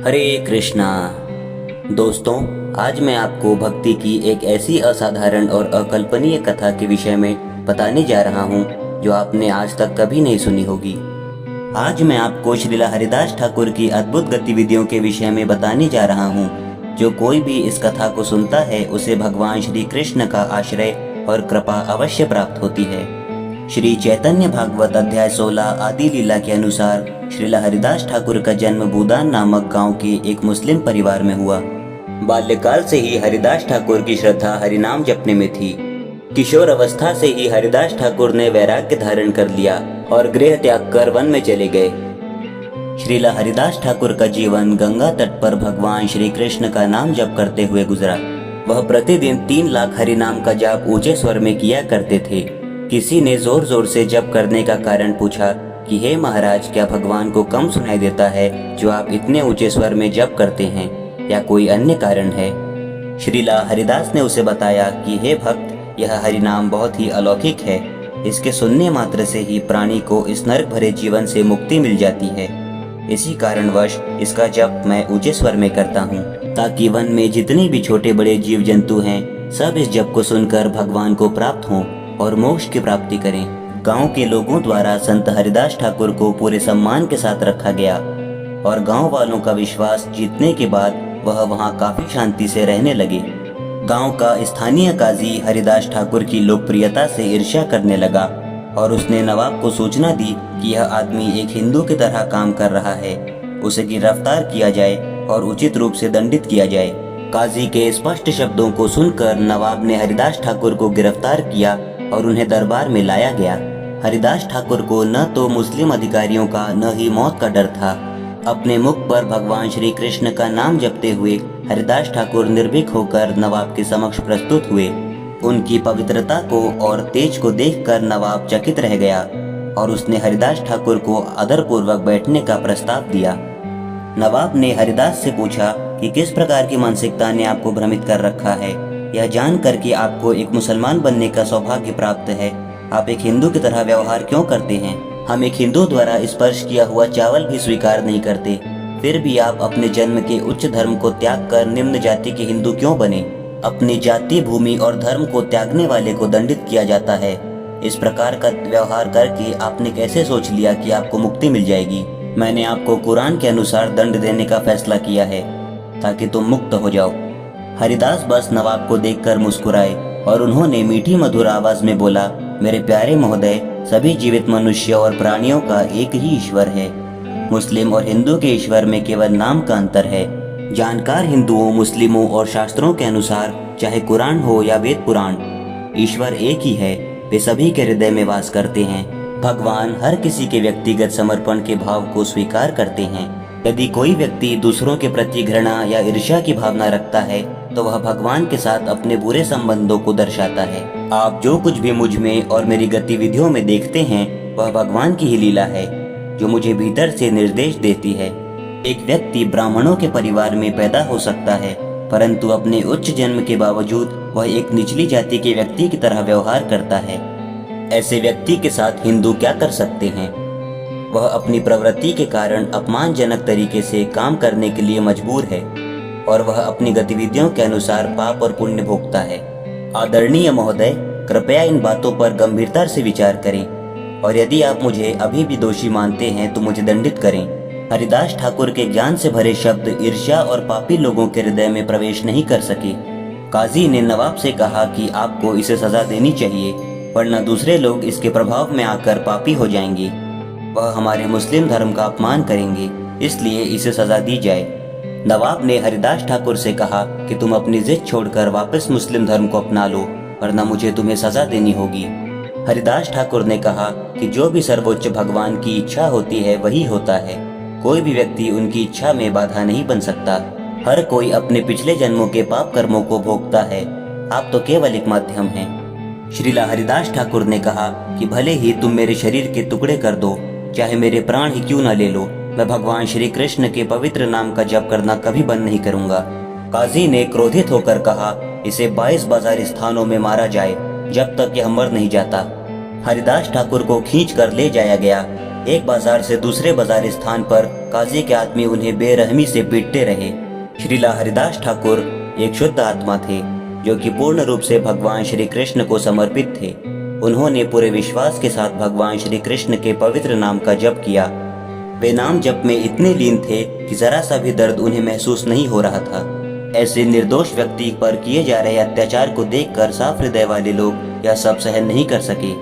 हरे कृष्णा। दोस्तों, आज मैं आपको भक्ति की एक ऐसी असाधारण और अकल्पनीय कथा के विषय में बताने जा रहा हूँ जो आपने आज तक कभी नहीं सुनी होगी। आज मैं आपको श्रीला हरिदास ठाकुर की अद्भुत गतिविधियों के विषय में बताने जा रहा हूँ। जो कोई भी इस कथा को सुनता है उसे भगवान श्री कृष्ण का आश्रय और कृपा अवश्य प्राप्त होती है। श्री चैतन्य भागवत अध्याय 16 आदि लीला के अनुसार श्रीला हरिदास ठाकुर का जन्म बूदान नामक गांव के एक मुस्लिम परिवार में हुआ। बाल्यकाल से ही हरिदास ठाकुर की श्रद्धा हरिनाम जपने में थी। किशोर अवस्था से ही हरिदास ठाकुर ने वैराग्य धारण कर लिया और गृह त्याग कर वन में चले गए। श्रीला हरिदास ठाकुर का जीवन गंगा तट पर भगवान श्री कृष्ण का नाम जप करते हुए गुजरा। वह प्रतिदिन 3 लाख हरिनाम का जाप ऊंचे स्वर में किया करते थे। किसी ने जोर जोर से जप करने का कारण पूछा कि हे महाराज, क्या भगवान को कम सुनाई देता है जो आप इतने ऊंचे स्वर में जप करते हैं, या कोई अन्य कारण है? श्रीला हरिदास ने उसे बताया कि हे भक्त, यह हरिनाम बहुत ही अलौकिक है। इसके सुनने मात्र से ही प्राणी को इस नरक भरे जीवन से मुक्ति मिल जाती है। इसी कारणवश इसका जप मैं ऊंचे स्वर में करता हूँ, ताकि वन में जितने भी छोटे बड़े जीव जंतु हैं सब इस जप को सुनकर भगवान को प्राप्त हों और मोक्ष की प्राप्ति करें। गांव के लोगों द्वारा संत हरिदास ठाकुर को पूरे सम्मान के साथ रखा गया और गांव वालों का विश्वास जीतने के बाद वह वहां काफी शांति से रहने लगे। गांव का स्थानीय काजी हरिदास ठाकुर की लोकप्रियता से ईर्ष्या करने लगा और उसने नवाब को सूचना दी कि यह आदमी एक हिंदू की तरह काम कर रहा है, उसे गिरफ्तार किया जाए और उचित रूप से दंडित किया जाए। काजी के स्पष्ट शब्दों को सुनकर नवाब ने हरिदास ठाकुर को गिरफ्तार किया और उन्हें दरबार में लाया गया। हरिदास ठाकुर को न तो मुस्लिम अधिकारियों का न ही मौत का डर था। अपने मुख पर भगवान श्री कृष्ण का नाम जपते हुए हरिदास ठाकुर निर्भीक होकर नवाब के समक्ष प्रस्तुत हुए। उनकी पवित्रता को और तेज को देखकर नवाब चकित रह गया और उसने हरिदास ठाकुर को आदरपूर्वक बैठने का प्रस्ताव दिया। नवाब ने हरिदास से पूछा कि किस प्रकार की मानसिकता ने आपको भ्रमित कर रखा है। यह जानकर कि आपको एक मुसलमान बनने का सौभाग्य प्राप्त है, आप एक हिंदू की तरह व्यवहार क्यों करते हैं? हम एक हिंदू द्वारा स्पर्श किया हुआ चावल भी स्वीकार नहीं करते, फिर भी आप अपने जन्म के उच्च धर्म को त्याग कर निम्न जाति के हिंदू क्यों बने? अपनी जाति, भूमि और धर्म को त्यागने वाले को दंडित किया जाता है। इस प्रकार का व्यवहार करके आपने कैसे सोच लिया कि आपको मुक्ति मिल जाएगी? मैंने आपको कुरान के अनुसार दंड देने का फैसला किया है ताकि तुम मुक्त हो जाओ। हरिदास बस नवाब को देखकर मुस्कुराए और उन्होंने मीठी मधुर आवाज में बोला, मेरे प्यारे महोदय, सभी जीवित मनुष्य और प्राणियों का एक ही ईश्वर है। मुस्लिम और हिंदू के ईश्वर में केवल नाम का अंतर है। जानकार हिंदुओं, मुस्लिमों और शास्त्रों के अनुसार चाहे कुरान हो या वेद पुराण, ईश्वर एक ही है। वे सभी के हृदय में वास करते हैं। भगवान हर किसी के व्यक्तिगत समर्पण के भाव को स्वीकार करते हैं। यदि कोई व्यक्ति दूसरों के प्रति घृणा या ईर्ष्या की भावना रखता है तो वह भगवान के साथ अपने बुरे संबंधों को दर्शाता है। आप जो कुछ भी मुझ में और मेरी गतिविधियों में देखते हैं वह भगवान की ही लीला है, जो मुझे भीतर से निर्देश देती है। एक व्यक्ति ब्राह्मणों के परिवार में पैदा हो सकता है, परंतु अपने उच्च जन्म के बावजूद वह एक निचली जाति के व्यक्ति की तरह व्यवहार करता है। ऐसे व्यक्ति के साथ हिंदू क्या कर सकते हैं? वह अपनी प्रवृत्ति के कारण अपमानजनक तरीके से काम करने के लिए मजबूर है और वह अपनी गतिविधियों के अनुसार पाप और पुण्य भोगता है। आदरणीय महोदय, कृपया इन बातों पर गंभीरता से विचार करें और यदि आप मुझे अभी भी दोषी मानते हैं तो मुझे दंडित करें। हरिदास ठाकुर के ज्ञान से भरे शब्द ईर्ष्या और पापी लोगों के हृदय में प्रवेश नहीं कर सके। काजी ने नवाब से कहा कि आपको इसे सजा देनी चाहिए, वरना दूसरे लोग इसके प्रभाव में आकर पापी हो जाएंगे। वह हमारे मुस्लिम धर्म का अपमान करेंगे, इसलिए इसे सजा दी जाए। नवाब ने हरिदास ठाकुर से कहा कि तुम अपनी जिद छोड़कर वापस मुस्लिम धर्म को अपना लो, वरना मुझे तुम्हें सजा देनी होगी। हरिदास ठाकुर ने कहा कि जो भी सर्वोच्च भगवान की इच्छा होती है वही होता है। कोई भी व्यक्ति उनकी इच्छा में बाधा नहीं बन सकता। हर कोई अपने पिछले जन्मों के पाप कर्मों को भोगता है। आप तो केवल एक माध्यम हैं। श्रीला हरिदास ठाकुर ने कहा कि भले ही तुम मेरे शरीर के टुकड़े कर दो, चाहे मेरे प्राण ही क्यों न ले लो, मैं भगवान श्री कृष्ण के पवित्र नाम का जप करना कभी बंद नहीं करूंगा। काजी ने क्रोधित होकर कहा, इसे 22 बाजारी स्थानों में मारा जाए जब तक यह मर नहीं जाता। हरिदास ठाकुर को खींच कर ले जाया गया। एक बाजार से दूसरे बाजार स्थान पर काजी के आदमी उन्हें बेरहमी से पीटते रहे। श्रीला हरिदास ठाकुर एक शुद्ध आत्मा थे जो कि पूर्ण रूप से भगवान श्री कृष्ण को समर्पित थे। उन्होंने पूरे विश्वास के साथ भगवान श्री कृष्ण के पवित्र नाम का जप किया। वे नाम जप में इतने लीन थे कि जरा सा भी दर्द उन्हें महसूस नहीं हो रहा था। ऐसे निर्दोष व्यक्ति पर किए जा रहे अत्याचार को देखकर साफ हृदय वाले लोग यह सब सहन नहीं कर सके।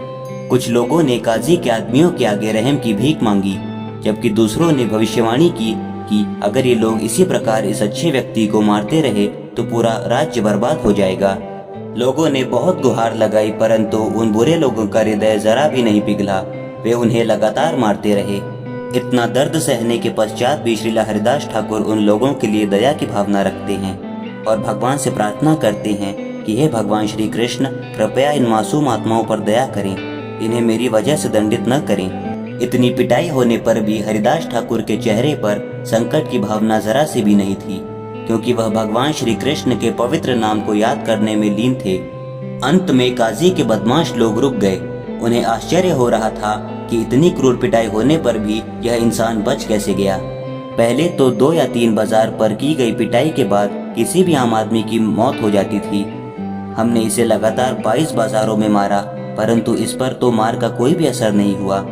कुछ लोगों ने काजी के आदमियों के आगे रहम की भीख मांगी, जबकि दूसरों ने भविष्यवाणी की कि अगर ये लोग इसी प्रकार इस अच्छे व्यक्ति को मारते रहे तो पूरा राज्य बर्बाद हो जाएगा। लोगों ने बहुत गुहार लगाई, परंतु उन बुरे लोगों का हृदय जरा भी नहीं पिघला। वे उन्हें लगातार मारते रहे। इतना दर्द सहने के पश्चात भी श्रीला हरिदास ठाकुर उन लोगों के लिए दया की भावना रखते हैं और भगवान से प्रार्थना करते हैं कि हे भगवान श्री कृष्ण, कृपया इन मासूम आत्माओं पर दया करें, इन्हें मेरी वजह से दंडित न करें। इतनी पिटाई होने पर भी हरिदास ठाकुर के चेहरे पर संकट की भावना जरा सी भी नहीं थी, क्योंकि वह भगवान श्री कृष्ण के पवित्र नाम को याद करने में लीन थे। अंत में काजी के बदमाश लोग रुक गए। उन्हें आश्चर्य हो रहा था कि इतनी क्रूर पिटाई होने पर भी यह इंसान बच कैसे गया। पहले तो 2 या 3 बाजार पर की गई पिटाई के बाद किसी भी आम आदमी की मौत हो जाती थी। हमने इसे लगातार 22 बाजारों में मारा, परंतु इस पर तो मार का कोई भी असर नहीं हुआ,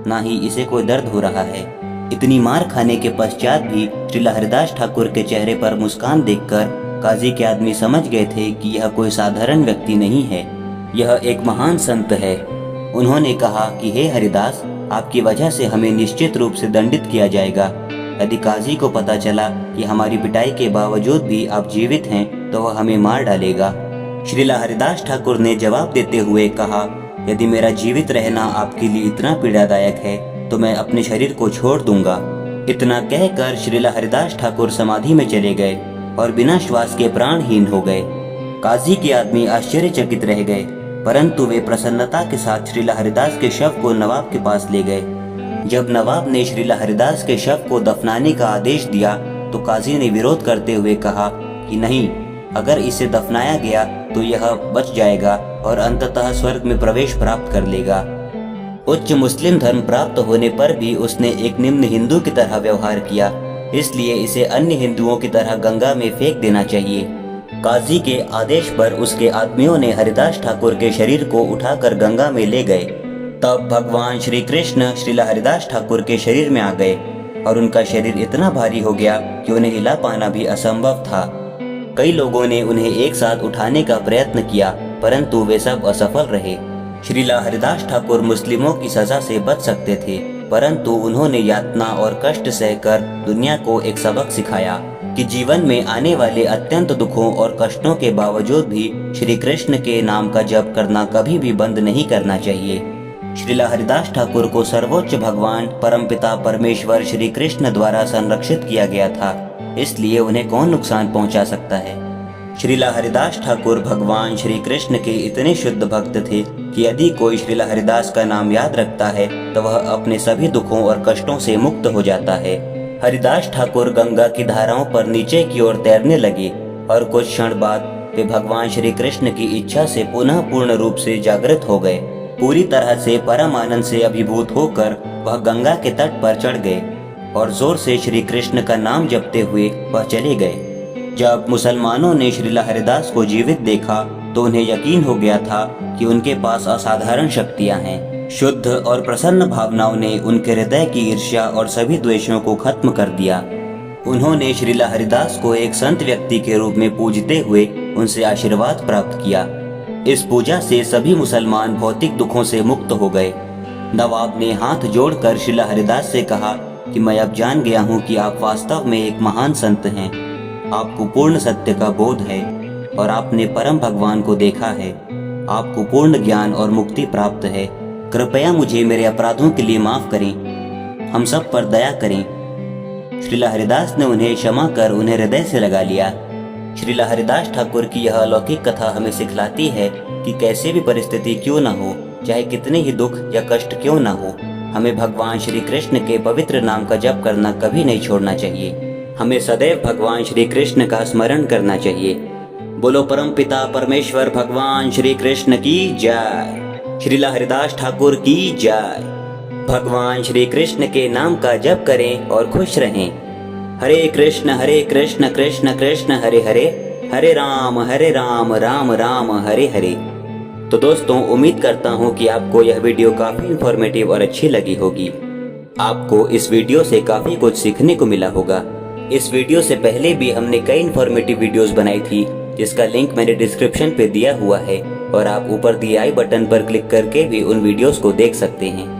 ना ही इसे कोई दर्द हो रहा है। इतनी मार खाने के पश्चात भी श्रीला हरिदास ठाकुर के चेहरे पर मुस्कान देखकर काजी के आदमी समझ गए थे कि यह कोई साधारण व्यक्ति नहीं है, यह एक महान संत है। उन्होंने कहा कि हे हरिदास, आपकी वजह से हमें निश्चित रूप से दंडित किया जाएगा। यदि काजी को पता चला कि हमारी पिटाई के बावजूद भी आप जीवित हैं तो वह हमें मार डालेगा। श्रीला हरिदास ठाकुर ने जवाब देते हुए कहा, यदि मेरा जीवित रहना आपके लिए इतना पीड़ादायक है तो मैं अपने शरीर को छोड़ दूंगा। इतना कहकर श्रीला हरिदास ठाकुर समाधि में चले गए और बिना श्वास के प्राणहीन हो गए। काजी के आदमी आश्चर्यचकित रह गए, परंतु वे प्रसन्नता के साथ श्रीला हरिदास के शव को नवाब के पास ले गए। जब नवाब ने श्रीला हरिदास के शव को दफनाने का आदेश दिया तो काजी ने विरोध करते हुए कहा कि नहीं, अगर इसे दफनाया गया तो यह बच जाएगा और अंततः स्वर्ग में प्रवेश प्राप्त कर लेगा। उच्च मुस्लिम धर्म प्राप्त होने पर भी उसने एक निम्न हिंदू की तरह व्यवहार किया, इसलिए इसे अन्य हिंदुओं की तरह गंगा में फेंक देना चाहिए। काजी के आदेश पर उसके आदमियों ने हरिदास ठाकुर के शरीर को उठाकर गंगा में ले गए। तब भगवान श्री कृष्ण श्रीला हरिदास ठाकुर के शरीर में आ गए और उनका शरीर इतना भारी हो गया कि उन्हें हिला पाना भी असंभव था। कई लोगों ने उन्हें एक साथ उठाने का प्रयत्न किया, परंतु वे सब असफल रहे। श्रीला हरिदास ठाकुर मुस्लिमों की सजा से बच सकते थे, परंतु उन्होंने यातना और कष्ट सहकर दुनिया को एक सबक सिखाया कि जीवन में आने वाले अत्यंत दुखों और कष्टों के बावजूद भी श्री कृष्ण के नाम का जप करना कभी भी बंद नहीं करना चाहिए। श्रीला हरिदास ठाकुर को सर्वोच्च भगवान परमपिता परमेश्वर श्री कृष्ण द्वारा संरक्षित किया गया था, इसलिए उन्हें कौन नुकसान पहुंचा सकता है। श्रीला हरिदास ठाकुर भगवान श्री कृष्ण के इतने शुद्ध भक्त थे कि यदि कोई श्रीला हरिदास का नाम याद रखता है तो वह अपने सभी दुखों और कष्टों से मुक्त हो जाता है। हरिदास ठाकुर गंगा की धाराओं पर नीचे की ओर तैरने लगे और कुछ क्षण बाद वे भगवान श्री कृष्ण की इच्छा से पुनः पूर्ण रूप से जागृत हो गए। पूरी तरह से परम आनंद से अभिभूत होकर वह गंगा के तट पर चढ़ गए और जोर से श्री कृष्ण का नाम जपते हुए वह चले गए। जब मुसलमानों ने श्रीला हरिदास को जीवित देखा तो उन्हें यकीन हो गया था कि उनके पास असाधारण शक्तियां हैं। शुद्ध और प्रसन्न भावनाओं ने उनके हृदय की ईर्ष्या और सभी द्वेषों को खत्म कर दिया। उन्होंने श्रीला हरिदास को एक संत व्यक्ति के रूप में पूजते हुए उनसे आशीर्वाद प्राप्त किया। इस पूजा से सभी मुसलमान भौतिक दुखों से मुक्त हो गए। नवाब ने हाथ जोड़कर श्रीला हरिदास से कहा कि मैं अब जान गया हूँ कि आप वास्तव में एक महान संत हैं। आपको पूर्ण सत्य का बोध है और आपने परम भगवान को देखा है। आपको पूर्ण ज्ञान और मुक्ति प्राप्त है। कृपया मुझे मेरे अपराधों के लिए माफ करें, हम सब पर दया करें। श्रीला हरिदास ने उन्हें क्षमा कर उन्हें हृदय से लगा लिया। श्रीला हरिदास ठाकुर की यह अलौकिक कथा हमें सिखलाती है कि कैसे भी परिस्थिति क्यों न हो, चाहे कितने ही दुख या कष्ट क्यों न हो, हमें भगवान श्री कृष्ण के पवित्र नाम का जप करना कभी नहीं छोड़ना चाहिए। हमें सदैव भगवान श्री कृष्ण का स्मरण करना चाहिए। बोलो परम पिता परमेश्वर भगवान श्री कृष्ण की जय। श्रीला हरिदास ठाकुर की जय। भगवान श्री कृष्ण के नाम का जप करें और खुश रहें। हरे कृष्ण कृष्ण कृष्ण हरे हरे, हरे राम राम राम हरे हरे। तो दोस्तों, उम्मीद करता हूँ कि आपको यह वीडियो काफ़ी इन्फॉर्मेटिव और अच्छी लगी होगी। आपको इस वीडियो से काफ़ी कुछ सीखने को मिला होगा। इस वीडियो से पहले भी हमने कई इन्फॉर्मेटिव वीडियोस बनाई थी, जिसका लिंक मैंने डिस्क्रिप्शन पे दिया हुआ है और आप ऊपर दिए आई बटन पर क्लिक करके भी उन वीडियोस को देख सकते हैं।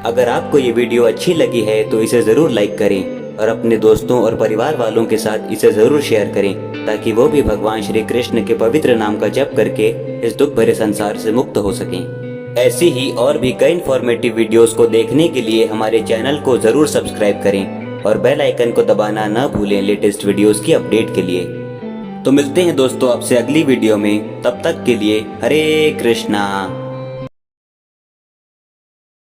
अगर आपको ये वीडियो अच्छी लगी है तो इसे ज़रूर लाइक करें और अपने दोस्तों और परिवार वालों के साथ इसे ज़रूर शेयर करें, ताकि वो भी भगवान श्री कृष्ण के पवित्र नाम का जप करके इस दुख भरे संसार से मुक्त हो सकें। ऐसी ही और भी कई इन्फॉर्मेटिव वीडियोस को देखने के लिए हमारे चैनल को ज़रूर सब्सक्राइब करें और बेल आइकन को दबाना न भूलें लेटेस्ट वीडियोस की अपडेट के लिए। तो मिलते हैं दोस्तों आपसे अगली वीडियो में, तब तक के लिए हरे कृष्णा।